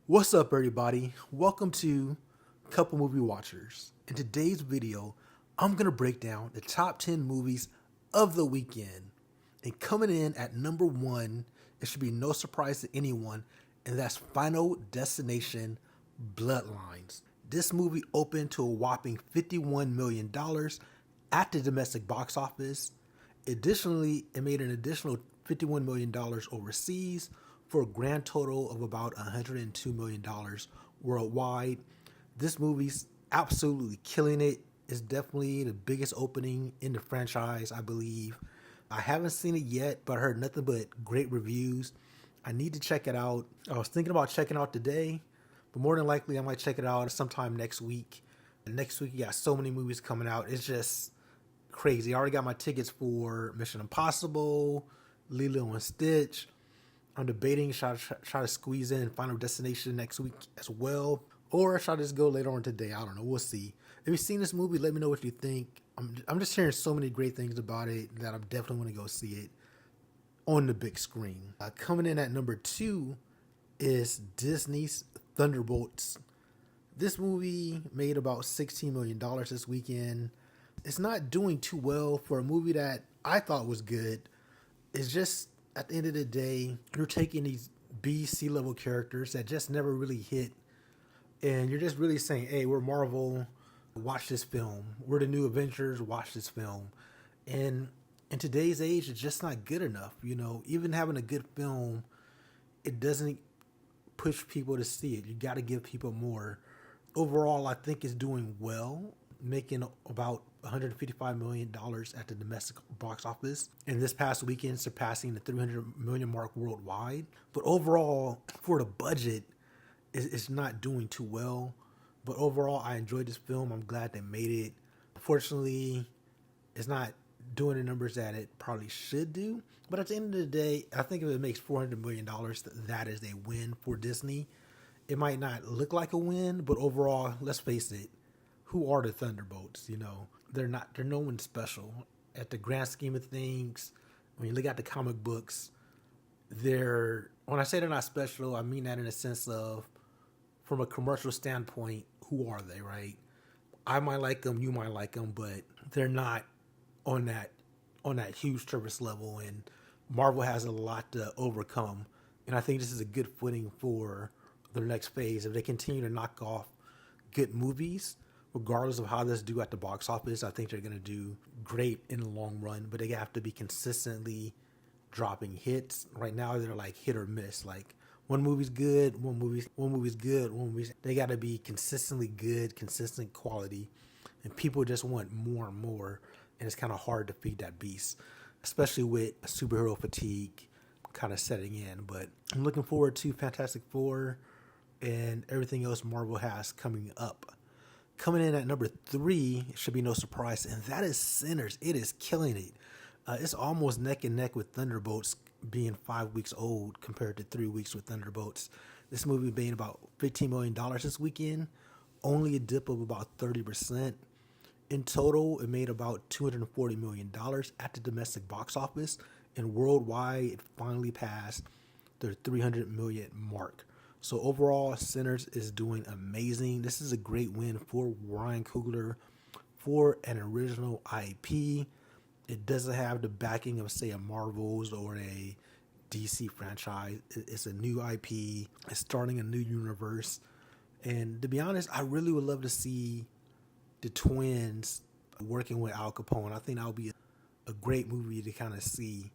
What's up, everybody? Welcome to Couple Movie Watchers. In today's video, I'm going to break down the top 10 movies of the weekend. And coming in at number one, it should be no surprise to anyone, and that's Final Destination Bloodlines. This movie opened to a whopping $51 million at the domestic box office. Additionally, it made an additional $51 million overseas for a grand total of about $102 million worldwide. This movie's absolutely killing it. It's definitely the biggest opening in the franchise, I believe. I haven't seen it yet, but I heard nothing but great reviews. I need to check it out. I was thinking about checking it out today, but more than likely I might check it out sometime next week. And next week, you got so many movies coming out. It's just crazy. I already got my tickets for Mission Impossible, Lilo and Stitch. I'm debating should I try to squeeze in Final Destination next week as well, or should I just go later on today? I don't know. We'll see. If you've seen this movie, let me know what you think. I'm just hearing so many great things about it that I'm definitely going to go see it on the big screen. Coming in at number two is Disney's Thunderbolts. This movie made about $16 million this weekend. It's not doing too well for a movie that I thought was good. It's just, at the end of the day, you're taking these B, C level characters that just never really hit, and you're just really saying, hey, we're Marvel, watch this film. We're the new Avengers, watch this film. And in today's age, it's just not good enough. You know, even having a good film, it doesn't push people to see it. You got to give people more. Overall, I think it's doing well, making about $155 million at the domestic box office, and this past weekend surpassing the 300 million mark worldwide. But overall, for the budget, it's not doing too well. But overall, I enjoyed this film. I'm glad they made it. Unfortunately, it's not doing the numbers that it probably should do. But at the end of the day, I think if it makes $400 million, that is a win for Disney. It might not look like a win, but overall, let's face it, who are the Thunderbolts? You know, they're no one special. At the grand scheme of things, when you look at the comic books, when I say they're not special, I mean that in a sense of, from a commercial standpoint, who are they, right? I might like them, you might like them, but they're not on that huge service level, and Marvel has a lot to overcome. And I think this is a good footing for their next phase. If they continue to knock off good movies, regardless of how this do at the box office, I think they're going to do great in the long run. But they have to be consistently dropping hits. Right now, they're like hit or miss. Like one movie's good, one movie's good, they got to be consistently good, consistent quality, and people just want more and more. And it's kind of hard to feed that beast, especially with superhero fatigue kind of setting in. But I'm looking forward to Fantastic Four and everything else Marvel has coming up. Coming in at number three, it should be no surprise, and that is Sinners. It is killing it. It's almost neck and neck with Thunderbolts being 5 weeks old compared to 3 weeks with Thunderbolts. This movie made about $15 million this weekend, only a dip of about 30%. In total, it made about $240 million at the domestic box office, and worldwide, it finally passed the 300 million mark. So overall, Sinners is doing amazing. This is a great win for Ryan Coogler for an original IP. It doesn't have the backing of, say, a Marvel's or a DC franchise. It's a new IP. It's starting a new universe. And to be honest, I really would love to see the twins working with Al Capone. I think that would be a great movie to kind of see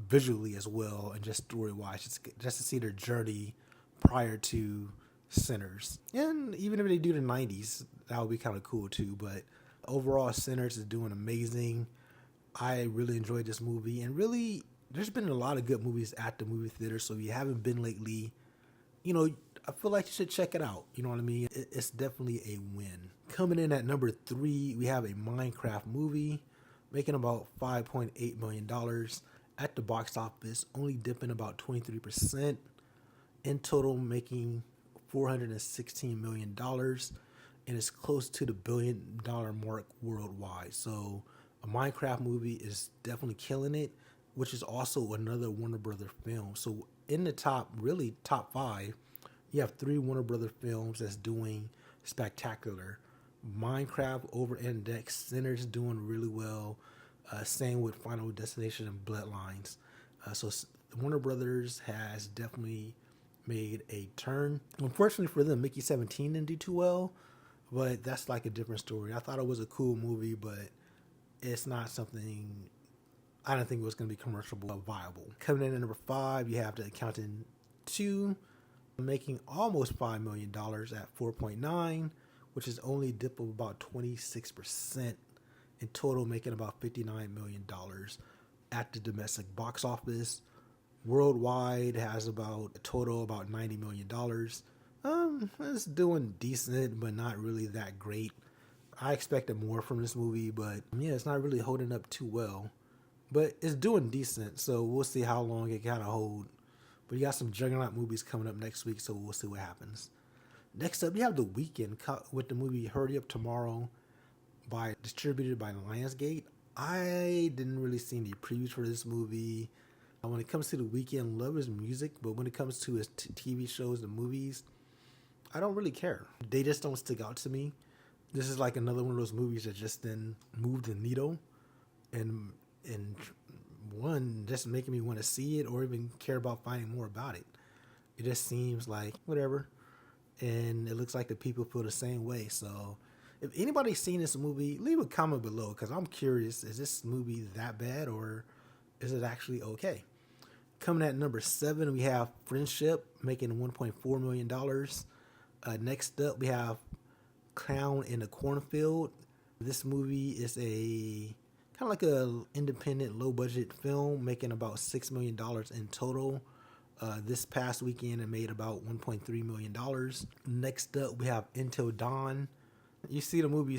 visually as well, and just story-wise, just to see their journey prior to Sinners. And even if they do the 90s, that would be kind of cool too. But overall, Sinners is doing amazing. I really enjoyed this movie, and really, there's been a lot of good movies at the movie theater. So if you haven't been lately, you know, I feel like you should check it out. You know what I mean? It's definitely a win. Coming in at number three, we have a Minecraft movie making about $5.8 million at the box office, only dipping about 23%. In total, making $416 million, and it's close to the $1 billion mark worldwide. So a Minecraft movie is definitely killing it, which is also another Warner Brother film. So in the top five, You have three Warner Brother films that's doing spectacular. Minecraft over index, Sinners doing really well. Same with Final Destination and Bloodlines. Warner Brothers has definitely made a turn. Unfortunately for them, Mickey 17 didn't do too well, but that's like a different story. I thought it was a cool movie, but it's not something I don't think it was going to be commercial viable. Coming in at number 5, you have The Accountant 2, making almost $5 million at 4.9, which is only a dip of about 26% in total, making about $59 million at the domestic box office. Worldwide has about a total about $90 million. It's doing decent, but not really that great. I expected more from this movie, but yeah, it's not really holding up too well. But it's doing decent, so we'll see how long it kind of hold. But you got some juggernaut movies coming up next week, so we'll see what happens. Next up, you have The Weeknd with the movie Hurry Up Tomorrow, distributed by Lionsgate. I didn't really see any previews for this movie. When it comes to The Weeknd, love his music, but when it comes to his TV shows and movies, I don't really care. They just don't stick out to me. This is like another one of those movies that just didn't move the needle, and one just making me want to see it or even care about finding more about it. It just seems like whatever, and it looks like the people feel the same way. So if anybody's seen this movie, leave a comment below, because I'm curious, is this movie that bad or is it actually okay? Coming at number 7, we have Friendship, making $1.4 million. Next up, we have Clown in the Cornfield. This movie is a kind of like a independent, low-budget film, making about $6 million in total. This past weekend, it made about $1.3 million. Next up, we have Until Dawn. You see the movie,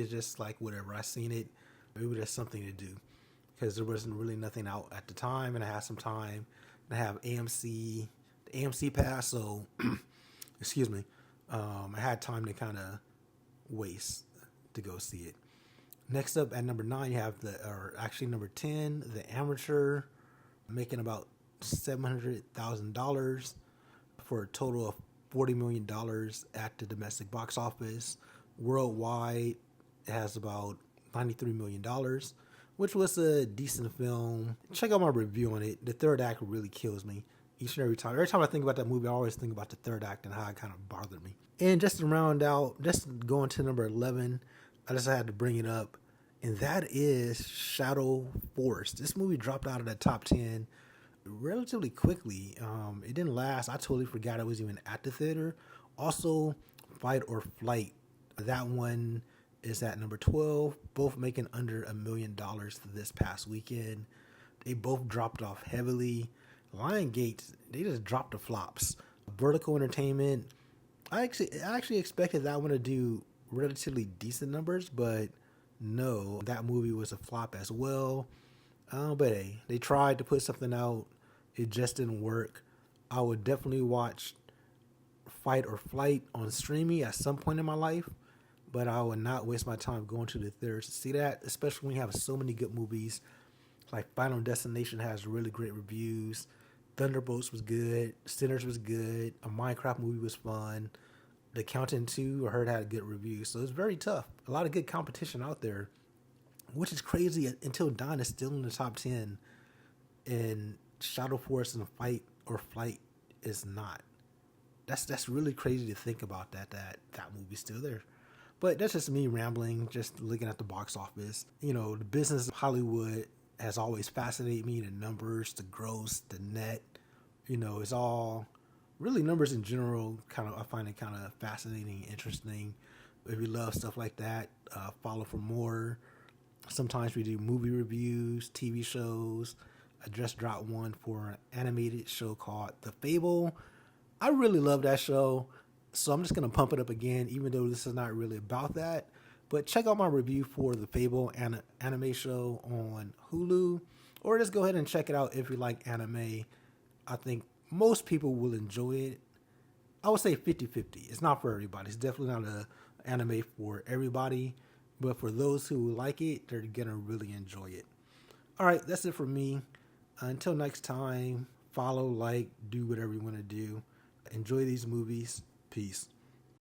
it's just like whatever. I seen it. Maybe there's something to do, because there wasn't really nothing out at the time, and I had some time. And I have the AMC pass, so excuse me. I had time to kind of waste to go see it. Next up at number 9, you have number 10, The Amateur, making about $700,000 for a total of $40 million at the domestic box office. Worldwide, it has about $93 million, which was a decent film. Check out my review on it. The third act really kills me each and every time. Every time I think about that movie, I always think about the third act and how it kind of bothered me. And just to round out, just going to number 11, I just had to bring it up, and that is Shadow Force. This movie dropped out of the top 10 relatively quickly. It didn't last. I totally forgot it was even at the theater. Also, Fight or Flight. That one is at number 12, both making under $1 million this past weekend. They both dropped off heavily. Lionsgate, they just dropped the flops. Vertical Entertainment, I actually expected that one to do relatively decent numbers, but no, that movie was a flop as well. But hey, they tried to put something out. It just didn't work. I would definitely watch Fight or Flight on streaming at some point in my life, but I would not waste my time going to the theaters to see that, especially when you have so many good movies. Like Final Destination has really great reviews. Thunderbolts was good. Sinners was good. A Minecraft movie was fun. The Accountant 2, I heard, had a good review. So it's very tough. A lot of good competition out there, which is crazy. Until Dawn is still in the top 10, and Shadow Force and Fight or Flight is not. That's really crazy to think about that movie's still there. But that's just me rambling, just looking at the box office. You know, the business of Hollywood has always fascinated me. The numbers, the gross, the net. You know, it's all really numbers in general. I find it kind of fascinating, interesting. If you love stuff like that, follow for more. Sometimes we do movie reviews, TV shows. I just dropped one for an animated show called The Fable. I really love that show, so I'm just going to pump it up again, even though this is not really about that. But check out my review for The Fable anime show on Hulu, or just go ahead and check it out if you like anime. I think most people will enjoy it. I would say 50-50. It's not for everybody. It's definitely not an anime for everybody, but for those who like it, they're going to really enjoy it. All right, that's it for me. Until next time, follow, like, do whatever you want to do. Enjoy these movies. Peace.